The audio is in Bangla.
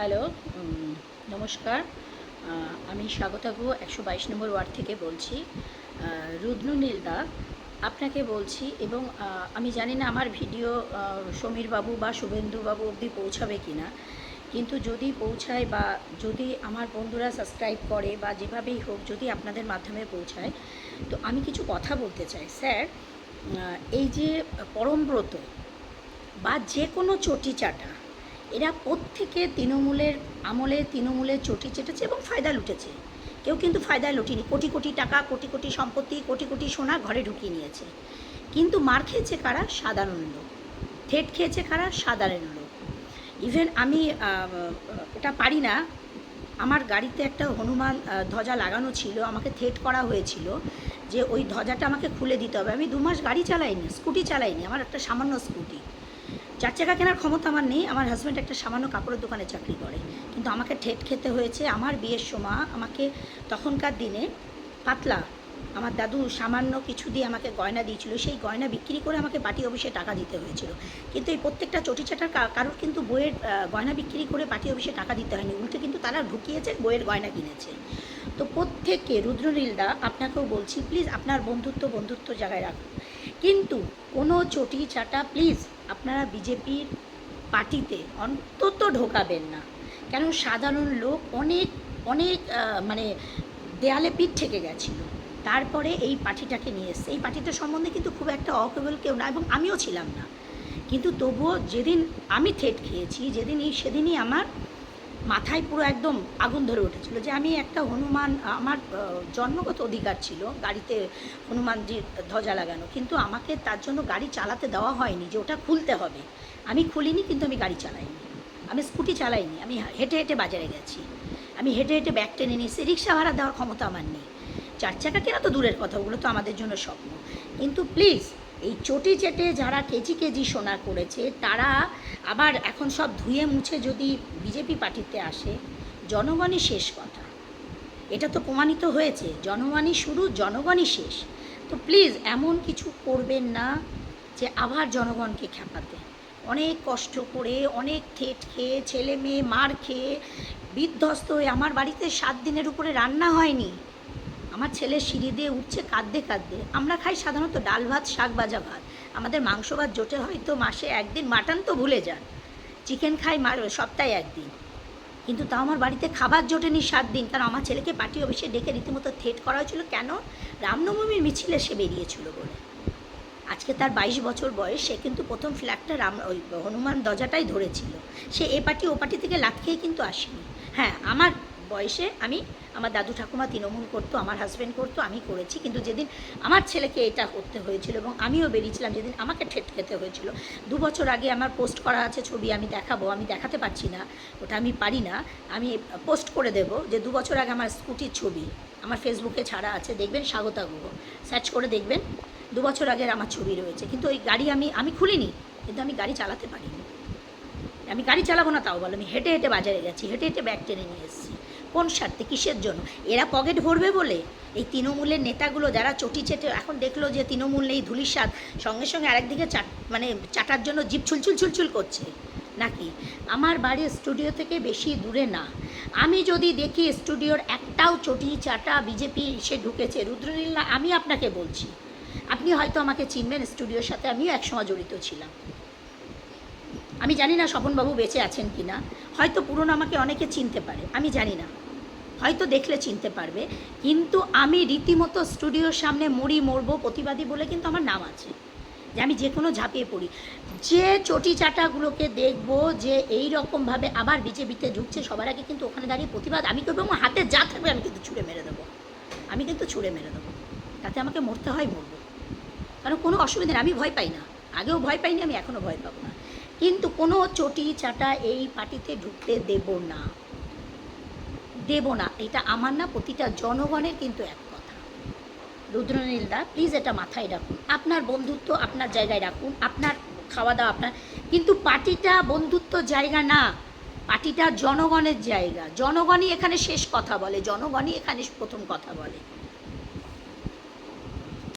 হ্যালো, নমস্কার। আমি স্বাগতা গুহ ১২২ নম্বর ওয়ার্ড থেকে বলছি। রুদ্রনীলদা, আপনাকে বলছি এবং আমি জানি না আমার ভিডিও সমীরবাবু বা শুভেন্দুবাবু অবধি পৌঁছাবে কি না, কিন্তু যদি পৌঁছায় বা যদি আমার বন্ধুরা সাবস্ক্রাইব করে বা যেভাবেই হোক যদি আপনাদের মাধ্যমে পৌঁছায়, তো আমি কিছু কথা বলতে চাই। স্যার, এই যে পরমব্রত বা যে কোনো চটি চাটা, এরা প্রত্যেকে তৃণমূলের আমলে তৃণমূলের চটি চেটেছে এবং ফায়দা লুটেছে। কেউ কিন্তু ফায়দায় লুটিনি, কোটি কোটি টাকা, কোটি কোটি সম্পত্তি, কোটি কোটি সোনা ঘরে ঢুকিয়ে নিয়েছে। কিন্তু মার খেয়েছে কারা? সাধারণ লোক। থেট খেয়েছে কারা? সাধারণ লোক। ইভেন আমি এটা পারি না, আমার গাড়িতে একটা হনুমান ধ্বজা লাগানো ছিল, আমাকে থেট করা হয়েছিল যে ওই ধ্বজাটা আমাকে খুলে দিতে হবে। আমি 2 মাস গাড়ি চালাইনি, স্কুটি চালাইনি, আমার একটা সামান্য স্কুটি। 4 চাকা কেনার ক্ষমতা আমার নেই। আমার হাজব্যান্ড একটা সামান্য কাপড়ের দোকানে চাকরি করে, কিন্তু আমাকে ঠেট খেতে হয়েছে। আমার বিয়ের সময় আমাকে তখনকার দিনে পাতলা আমার দাদু সামান্য কিছু দিয়ে আমাকে গয়না দিয়েছিল, সেই গয়না বিক্রি করে আমাকে পার্টি অফিসে টাকা দিতে হয়েছিল। কিন্তু এই প্রত্যেকটা চটিচাটার কারোর কিন্তু বইয়ের গয়না বিক্রি করে পার্টি অফিসে টাকা দিতে হয়নি, উল্টে কিন্তু তারা ঢুকিয়েছে, বইয়ের গয়না কিনেছে। তো প্রত্যেককে, রুদ্রনীলদা আপনাকেও বলছি, প্লিজ আপনার বন্ধুত্ব জায়গায় রাখুন, কিন্তু কোনো চটি চাটা প্লিজ আপনারা বিজেপির পার্টিতে অন্তত ঢোকাবেন না। কেন? সাধারণ লোক অনেক অনেক মানে দেয়ালে পিঠ ঠেকে গেছিলো, তারপরে এই পার্টিটাকে নিয়ে এসছে। এই পার্টিটা সম্বন্ধে কিন্তু খুব একটা অকেবল কেউ না, এবং আমিও ছিলাম না, কিন্তু তবুও যেদিন আমি থেট খেয়েছি, সেদিনই আমার মাথায় পুরো একদম আগুন ধরে উঠেছিল যে আমি একটা হনুমান, আমার জন্মগত অধিকার ছিল গাড়িতে হনুমানজির ধ্বজা লাগানো, কিন্তু আমাকে তার জন্য গাড়ি চালাতে দেওয়া হয়নি যে ওটা খুলতে হবে। আমি খুলিনি, কিন্তু আমি গাড়ি চালাইনি, আমি স্কুটি চালাইনি, আমি হেঁটে হেঁটে বাজারে গেছি, আমি হেঁটে হেঁটে ব্যাগ টেনে নিয়েছি। রিক্সা ভাড়া দেওয়ার ক্ষমতা আমার নেই। 4 চাকা কেনা তো দূরের কথা, ওগুলো তো আমাদের জন্য স্বপ্ন। কিন্তু প্লিজ এই চটি চেটে যারা কেজি কেজি সোনা করেছে, তারা আবার এখন সব ধুয়ে মুছে যদি বিজেপি পার্টিতে আসে, জনগণই শেষ কথা। এটা তো প্রমাণিত হয়েছে, জনগণই শুরু, জনগণই শেষ। তো প্লিজ এমন কিছু করবেন না যে আবার জনগণকে খেপাতে। অনেক কষ্ট করে, অনেক থেট খেয়ে, ছেলে মেয়ে মার খেয়ে, বিধ্বস্ত হয়ে, আমার বাড়িতে 7 দিনের উপরে রান্না হয়নি। আমার ছেলে সিঁড়ি দিয়ে উঠছে কাঁদতে কাঁদতে। আমরা খাই সাধারণত ডাল ভাত, শাক ভাজা ভাত, আমাদের মাংস ভাত জোটে হয়তো মাসে একদিন, মাটন তো ভুলে যান, চিকেন খাই সপ্তাহে একদিন, কিন্তু তাও আমার বাড়িতে খাবার জোটেনি 7 দিন। কারণ আমার ছেলেকে পার্টি অফিসে ডেকে রীতিমতো থেট করা হয়েছিল। কেন? রামনবমীর মিছিলে সে বেরিয়েছিল বলে। আজকে তার 22 বছর বয়স, সে কিন্তু প্রথম ফ্ল্যাগটা ওই হনুমান ধ্বজাটাই ধরেছিল। সে এ পার্টি ও পার্টি থেকে লাত খেয়ে কিন্তু আসেনি। হ্যাঁ, আমার বয়সে আমার দাদু ঠাকুমা তৃণমূল করতো, আমার হাজব্যান্ড করতো, আমি করেছি, কিন্তু যেদিন আমার ছেলেকে এটা করতে হয়েছিল এবং আমিও বেরিয়েছিলাম, যেদিন আমাকে ঠেট খেতে হয়েছিল, 2 বছর আগে আমার পোস্ট করা আছে ছবি, আমি দেখাবো, আমি দেখাতে পারছি না, ওটা আমি পারি না, আমি পোস্ট করে দেবো যে 2 বছর আগে আমার স্কুটির ছবি আমার ফেসবুকে ছাড়া আছে, দেখবেন স্বাগতা গুহ, সার্চ করে দেখবেন, 2 বছর আগের আমার ছবি রয়েছে। কিন্তু ওই গাড়ি আমি খুলিনি, কিন্তু আমি গাড়ি চালাতে পারিনি। আমি গাড়ি চালাবো না তাও বলো, আমি হেঁটে হেঁটে বাজারে গেছি, হেঁটে হেঁটে ব্যাগ টেনে নিয়ে এসেছি। কোন স্বার্থে? কিসের জন্য? এরা পকেট ভরবে বলে? এই তৃণমূলের নেতাগুলো যারা চটি চেটে এখন দেখলো যে তৃণমূল নেই, ধুলির স্বাদ, সঙ্গে সঙ্গে আরেকদিকে চাটার জন্য জিভ ছুলছুল ছুলছুল করছে নাকি? আমার বাড়ির স্টুডিও থেকে বেশি দূরে না। আমি যদি দেখি স্টুডিওর একটাও চটি চাটা বিজেপি এসে ঢুকেছে, রুদ্রনীল না, আমি আপনাকে বলছি, আপনি হয়তো আমাকে চিনবেন, স্টুডিওর সাথে আমিও একসময় জড়িত ছিলাম। আমি জানি না স্বপনবাবু বেঁচে আছেন কি না, হয়তো পুরনো আমাকে অনেকে চিনতে পারে, আমি জানি না, হয়তো দেখলে চিনতে পারবে, কিন্তু আমি রীতিমতো স্টুডিওর সামনে মরবো প্রতিবাদী বলে কিন্তু আমার নাম আছে, যে আমি যে কোনো ঝাঁপিয়ে পড়ি। যে চটি চাটাগুলোকে দেখবো যে এই রকমভাবে আবার বিজেপিতে ঢুকছে, সবার আগে কিন্তু ওখানে দাঁড়িয়ে প্রতিবাদ আমি করবো, আমার হাতে যা থাকবে আমি কিন্তু ছুঁড়ে মেরে দেবো, আমি কিন্তু ছুঁড়ে মেরে দেবো, তাতে আমাকে মরতে হয় মরবো, কারণ কোনো অসুবিধা নেই, আমি ভয় পাই না, আগেও ভয় পাইনি, আমি এখনও ভয় পাবো না, কিন্তু কোনো চটি চাটা এই পার্টিতে ঢুকতে দেব না। এটা আমার না, প্রতিটা জনগণের কিন্তু এক কথা। রুদ্রনীলদা, প্লিজ এটা মাথায় রাখুন, আপনার বন্ধুত্ব আপনার জায়গায় রাখুন, আপনার খাওয়া দাওয়া আপনার, কিন্তু পার্টিটা বন্ধুত্ব জায়গা না, পার্টিটা জনগণের জায়গা, জনগণই এখানে শেষ কথা বলে, জনগণই এখানে প্রথম কথা বলে।